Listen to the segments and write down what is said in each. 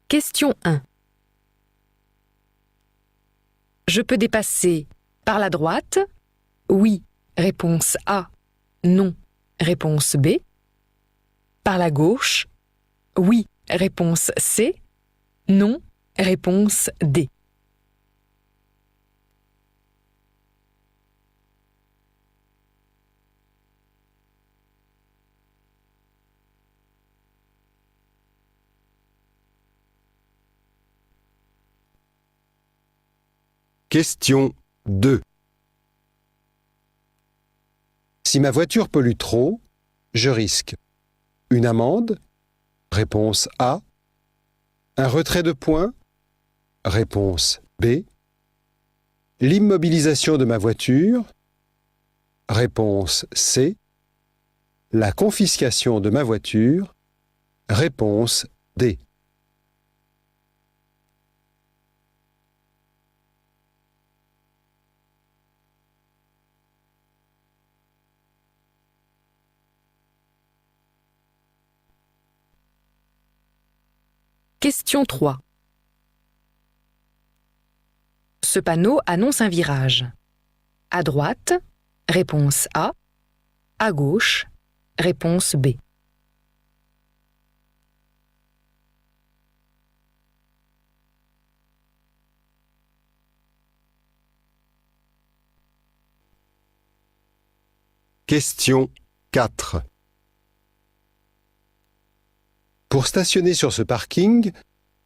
Question 1. Je peux dépasser par la droite? Oui, réponse A. Non, réponse B. Par la gauche? Oui, réponse C. Non, réponse D. Question 2. Si ma voiture pollue trop, je risque une amende, réponse A, un retrait de points, réponse B, l'immobilisation de ma voiture, réponse C, la confiscation de ma voiture, réponse D. Question 3. Ce panneau annonce un virage. À droite, réponse A. À gauche, réponse B. Question 4. Pour stationner sur ce parking,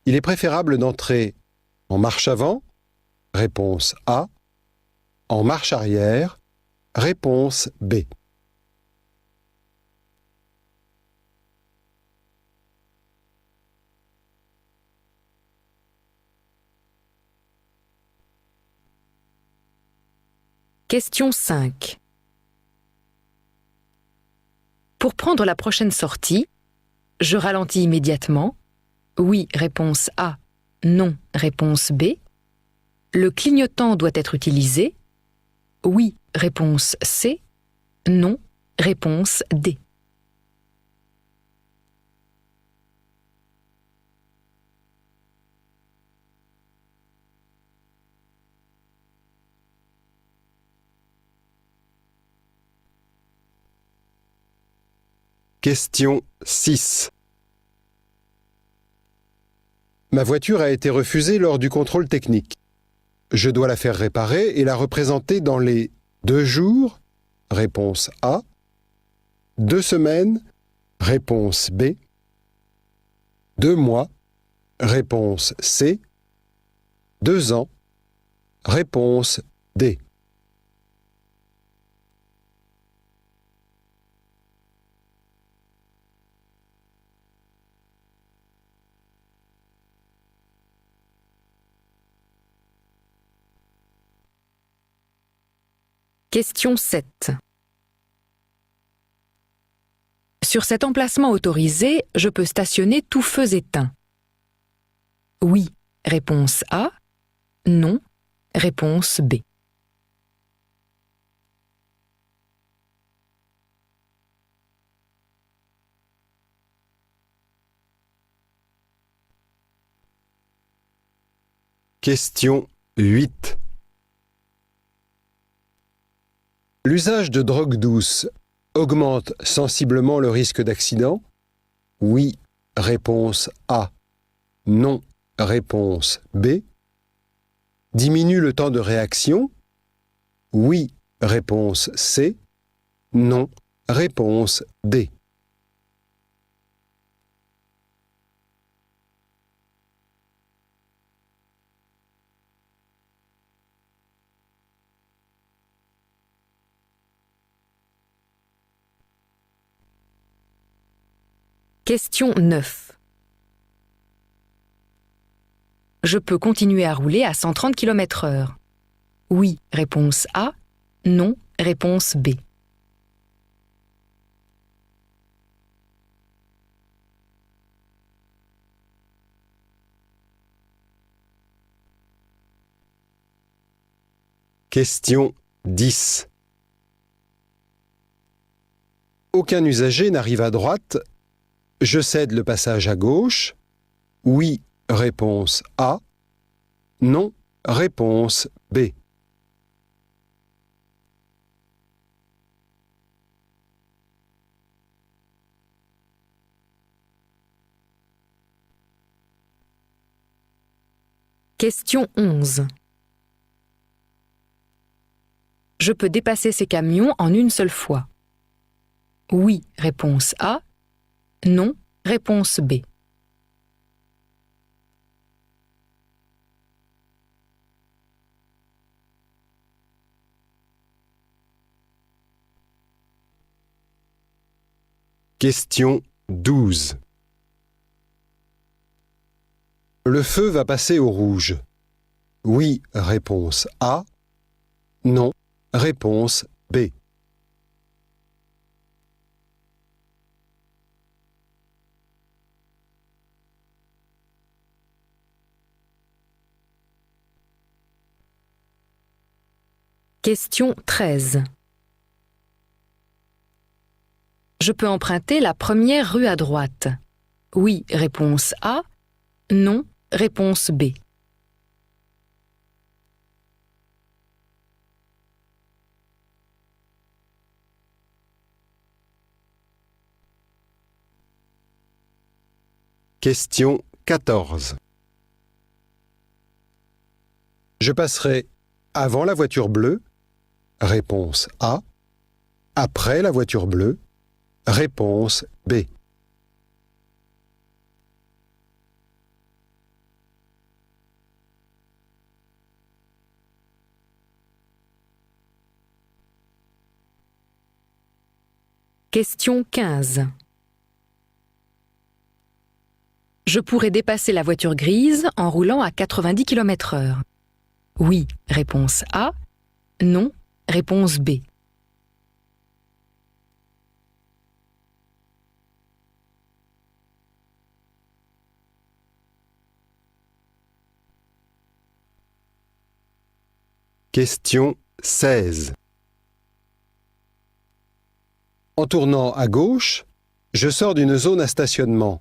il est préférable d'entrer en marche avant, réponse A, en marche arrière, réponse B. Question 5. Pour prendre la prochaine sortie, je ralentis immédiatement. Oui, réponse A. Non, réponse B. Le clignotant doit être utilisé. Oui, réponse C. Non, réponse D. Question 6. Ma voiture a été refusée lors du contrôle technique. Je dois la faire réparer et la représenter dans les 2 jours, réponse A, 2 semaines, réponse B, 2 mois, réponse C, 2 ans, réponse D. Question 7. Sur cet emplacement autorisé, je peux stationner tous feux éteints. Oui, réponse A. Non, réponse B. Question 8. L'usage de drogue douce augmente sensiblement le risque d'accident? Oui, réponse A. Non, réponse B. Diminue le temps de réaction? Oui, réponse C. Non, réponse D. Question 9. Je peux continuer à rouler à 130 km/h. Oui, réponse A. Non, réponse B. Question 10. Aucun usager n'arrive à droite. Je cède le passage à gauche. Oui, réponse A. Non, réponse B. Question 11. Je peux dépasser ces camions en une seule fois. Oui, réponse A. Non, réponse B. Question 12. Le feu va passer au rouge. Oui, réponse A. Non, réponse B. Question 13. Je peux emprunter la première rue à droite. Oui, réponse A. Non, réponse B. Question 14. Je passerai avant la voiture bleue. Réponse A. Après la voiture bleue. Réponse B. Question 15. Je pourrais dépasser la voiture grise en roulant à 90 km/h. Oui, réponse A. Non, réponse B. Question 16. En tournant à gauche, je sors d'une zone à stationnement.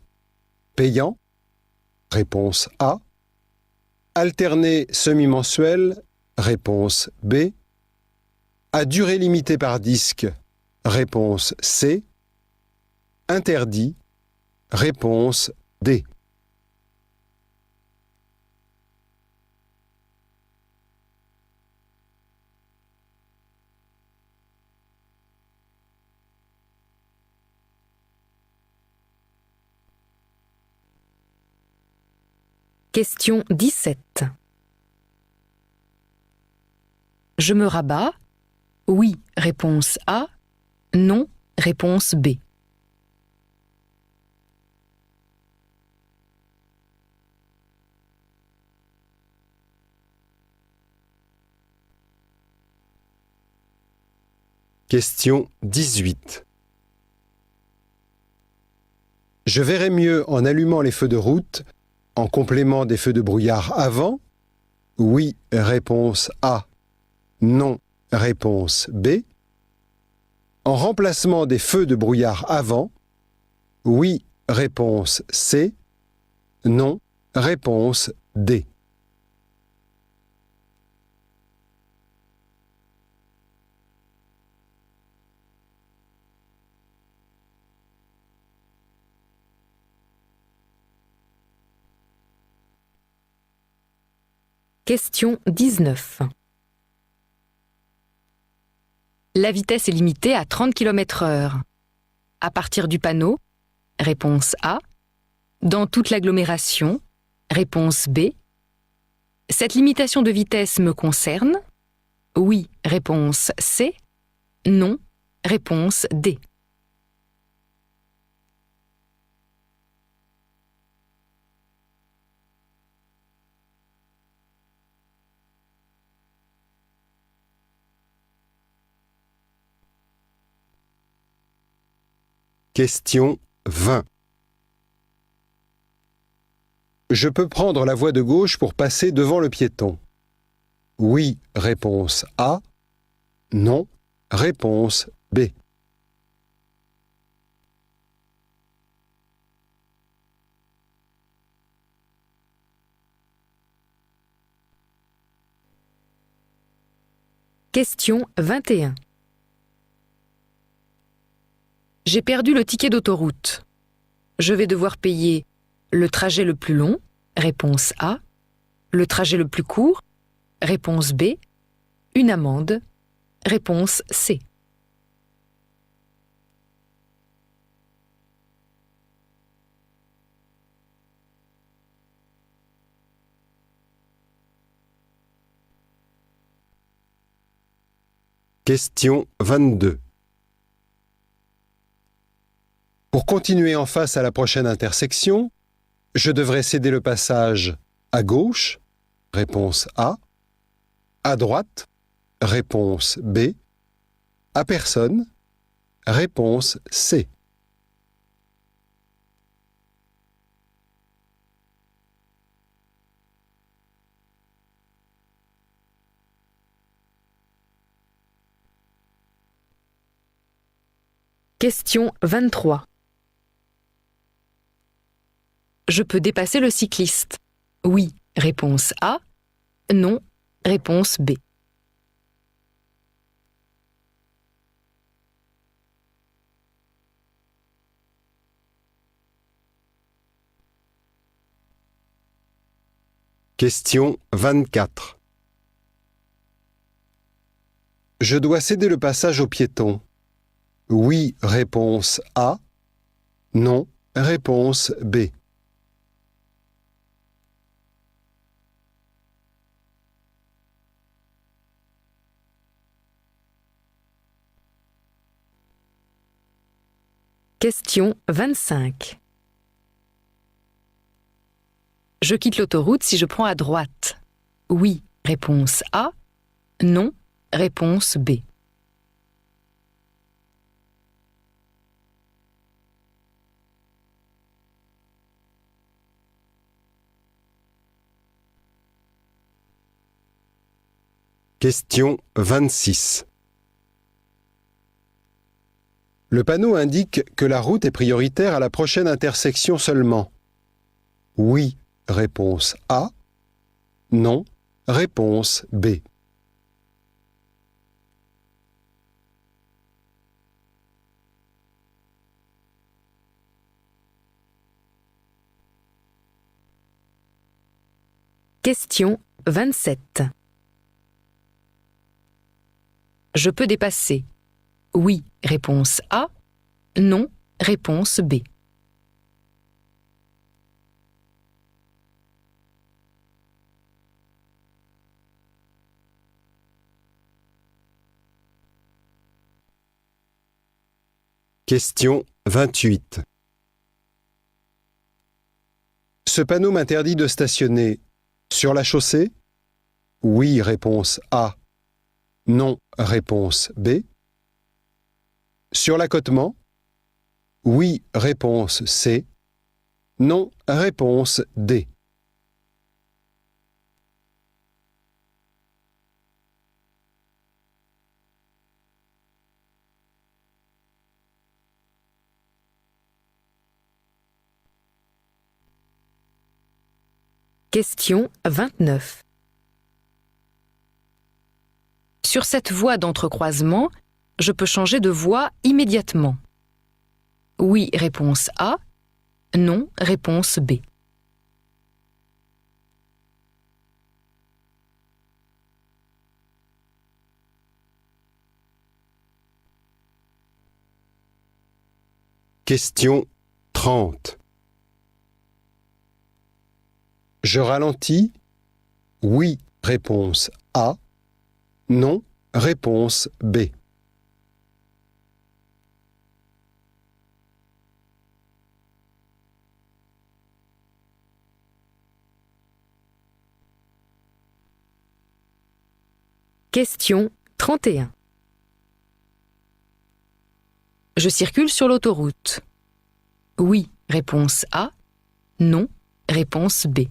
Payant? Réponse A. Alterné semi-mensuel? Réponse B. À durée limitée par disque? Réponse C. Interdit? Réponse D. Question 17. Je me rabats. Oui, réponse A. Non, réponse B. Question 18. Je verrai mieux en allumant les feux de route, en complément des feux de brouillard avant. Oui, réponse A. Non, réponse B. En remplacement des feux de brouillard avant. Oui, réponse C. Non, réponse D. Question 19. La vitesse est limitée à 30 km/h. À partir du panneau, réponse A. Dans toute l'agglomération, réponse B. Cette limitation de vitesse me concerne? Oui, réponse C. Non, réponse D. Question 20. Je peux prendre la voie de gauche pour passer devant le piéton. Oui, réponse A. Non, réponse B. Question 21. J'ai perdu le ticket d'autoroute. Je vais devoir payer le trajet le plus long, réponse A, le trajet le plus court, réponse B, une amende, réponse C. Question 22. Pour continuer en face à la prochaine intersection, je devrais céder le passage à gauche, réponse A, à droite, réponse B, à personne, réponse C. Question 23. Je peux dépasser le cycliste. Oui, réponse A. Non, réponse B. Question 24. Je dois céder le passage aux piétons. Oui, réponse A. Non, réponse B. Question 25. Je quitte l'autoroute si je prends à droite. Oui, réponse A. Non, réponse B. Question 26. Le panneau indique que la route est prioritaire à la prochaine intersection seulement. Oui, réponse A. Non, réponse B. Question 27. Je peux dépasser. Oui, réponse A. Non, réponse B. Question 28. Ce panneau m'interdit de stationner sur la chaussée? Oui, réponse A. Non, réponse B. Sur l'accotement? Oui, réponse C. Non, réponse D. Question 29. Sur cette voie d'entrecroisement, je peux changer de voie immédiatement. Oui, réponse A. Non, réponse B. Question 30. Je ralentis? Oui, réponse A. Non, réponse B. Question 31. Je circule sur l'autoroute. Oui, réponse A. Non, réponse B.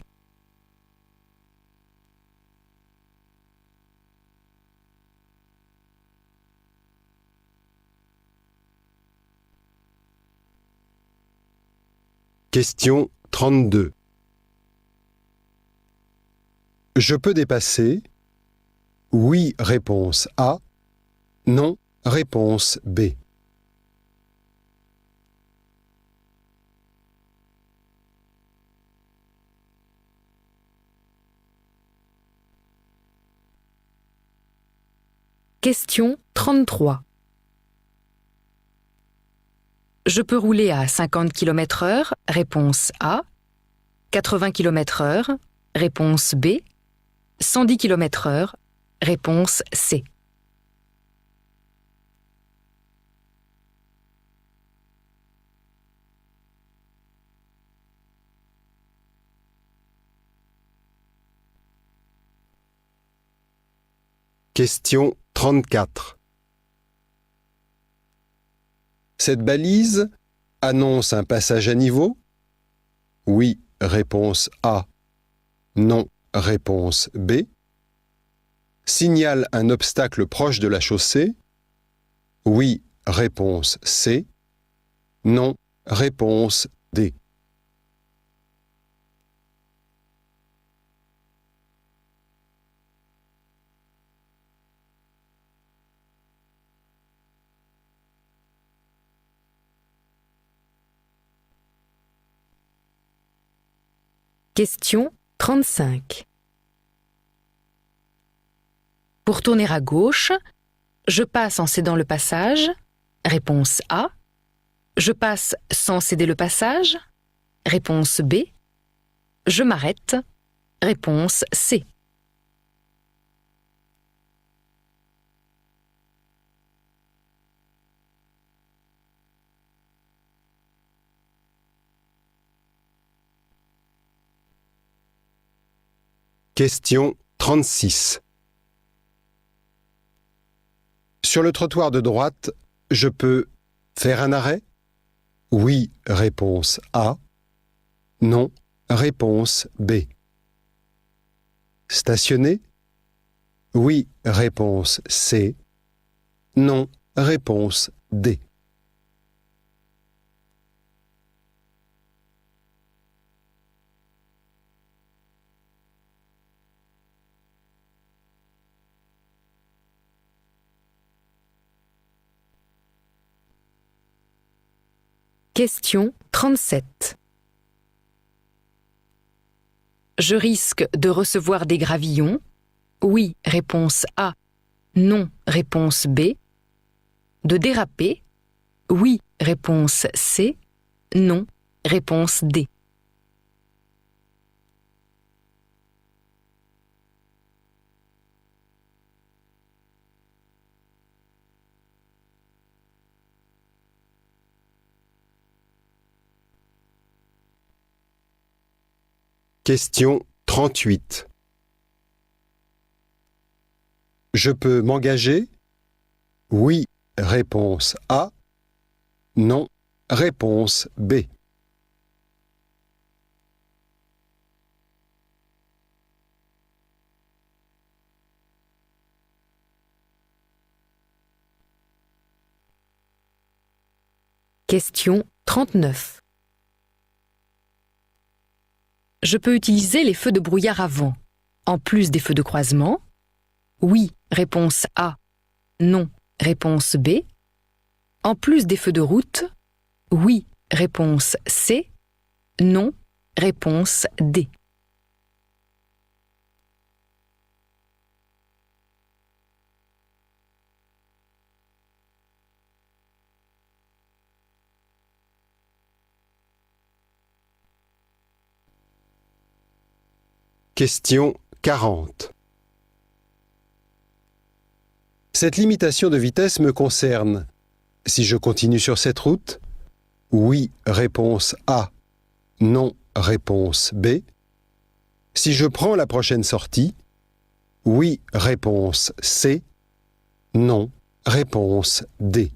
Question 32. Je peux dépasser? Oui, réponse A. Non, réponse B. Question 33. Je peux rouler à 50 km/h, réponse A. 80 km/h, réponse B. 110 km/h, réponse C. Question 34. Cette balise annonce un passage à niveau? Oui, réponse A. Non, réponse B. Signale un obstacle proche de la chaussée? Oui, réponse C. Non, réponse D. Question 35. Pour tourner à gauche, je passe en cédant le passage, réponse A. Je passe sans céder le passage, réponse B. Je m'arrête, réponse C. Question 36. Sur le trottoir de droite, je peux faire un arrêt? Oui, réponse A. Non, réponse B. Stationner? Oui, réponse C. Non, réponse D. Question 37. Je risque de recevoir des gravillons? Oui, réponse A. Non, réponse B. De déraper? Oui, réponse C. Non, réponse D. Question 38. Je peux m'engager? Oui, réponse A. Non, réponse B. Question 39. Je peux utiliser les feux de brouillard avant, en plus des feux de croisement? Oui, réponse A. Non, réponse B. En plus des feux de route? Oui, réponse C. Non, réponse D. Question 40. Cette limitation de vitesse me concerne. Si je continue sur cette route? Oui, réponse A. Non, réponse B. Si je prends la prochaine sortie? Oui, réponse C. Non, réponse D.